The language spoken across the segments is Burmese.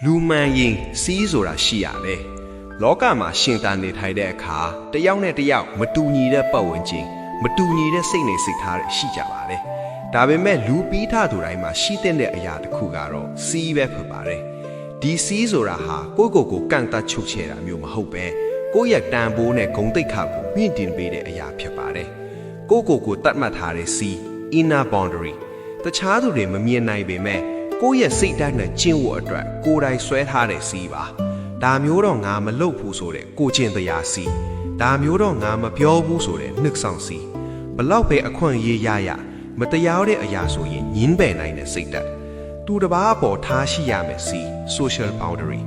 လူမှန်ရင်စီးဆိုတာရှိရတယ်လောကမှာရှင်သန်နေထိုင်တဲ့အခါတယောက်နဲ့တယောက်မတူညီတဲ့ပတ်ဝန်းကျင်မတူညီတဲ့စိတ်နေစိတ်ထားတွေရှိကြပါတယ်ဒါပေမဲ့လူပြီးထားသူတိုင်းမှာရှိတဲ့အရာတစ်ခုကတော့စီးပဲဖြစ်ပါတယ်ဒီစီးဆိုတာဟာကိုယ့်ကိုယ်ကန့်တတ်ချုပ်ချယ်တာမျိုးမဟုတ်ပဲကိုယ့်ရဲ့တန်ဖိုးနဲ့ဂုဏ်သိက္ခာကိုမြင့်တင်ပေးတဲ့အရာဖြစ်ပါတယ်ကိုယ့်ကိုယ်တတ်မှတ်ထားတဲ့စီး inner boundary တခြားသူတွေမမြင်နိုင်ပေမဲ့ကိုယ့်ရဲ့စိတ်ဓာတ်နဲ့ကျင့်ဝတ်အတွက်ကိုယ်တိုင်ဆွဲထားတဲ့စီးပါဒါမျိုးတော့ငါမလုပ်ဘူးဆိုတဲ့ကိုကျင့်တရားစီးဒါမျိုးတော့ငါမပြောဘူးဆိုတဲ့နှုတ်ဆောင်စီးဘလောက်ပဲအခွင့်အရေးရမတရားတဲ့အရာဆိုရင်ညင်းပယ်နိုင်တဲ့စိတ်ဓာတ်သူတစ်ပါးအပေါ်ထားရှိရမယ်စီး social boundary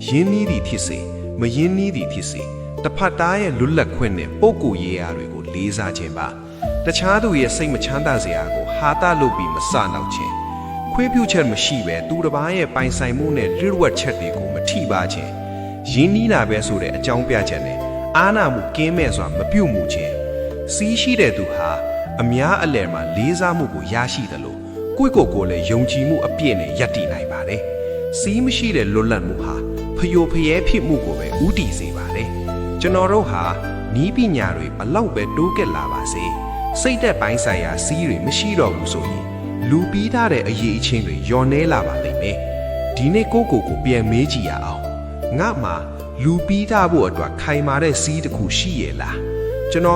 ရင်းနှီးသည်ဖြစ်စေမရင်းနှီးသည်ဖြစ်စေတစ်ဖက်သားရဲ့လွတ်လပ်ခွင့်နဲ့ပုံကိုယ်ရေးရာတွေကိုလေးစားခြင်းပါတခြားသူရဲ့စိတ်မချမ်းသာစရာကိုဟာတာလုပ်ပြီးမစနောက်ခြင်းခွေးပြုတ်ချက်မရှိပဲသူတစ်ပါးရဲ့ပိုင်ဆိုင်မှုနဲ့လျှို့ဝှက်ချက်တွေကိုမထိပါခြင်းရင်းနှီးတာပဲဆိုတဲ့အကြောင်းပြချက်နဲ့အာနာမှုကင်းမဲ့စွာမပြုတ်မှုခြင်းစီးရှိတဲ့သူဟာအများအလယ်မှာလေးစားမှုကိုရရှိတယ်လို့ကိုယ့်ကိုယ်လည်းယုံကြည်မှုအပြည့်နဲ့ယက်တည်နိုင်ပါတယ်စီးမရှိတဲ့လွတ်လပ်မှုဟာဖျို့ဖျဲဖြစ်မှုကိုပဲဥတည်စေပါတယ်ကျွန်တော်တို့ဟာနီးပညာတွေဘလောက်ပဲတိုးကက်လာပါစေစိတ်သက်ပိုင်းဆိုင်ရာစီးတွေမရှိတော့ဘူးဆိုရင်လူပြီးထားတဲ့အရေးအချင်းတွေညှော်နှဲလာပါလိမ့်မယ်ဒီနေ့ကိုပြန်မေးကြည့်ရအောင်ငါမှလူပြီးထားဖို့အတွက်ခိုင်မာတဲ့စီးတစ်ခုရှိရဲ့လား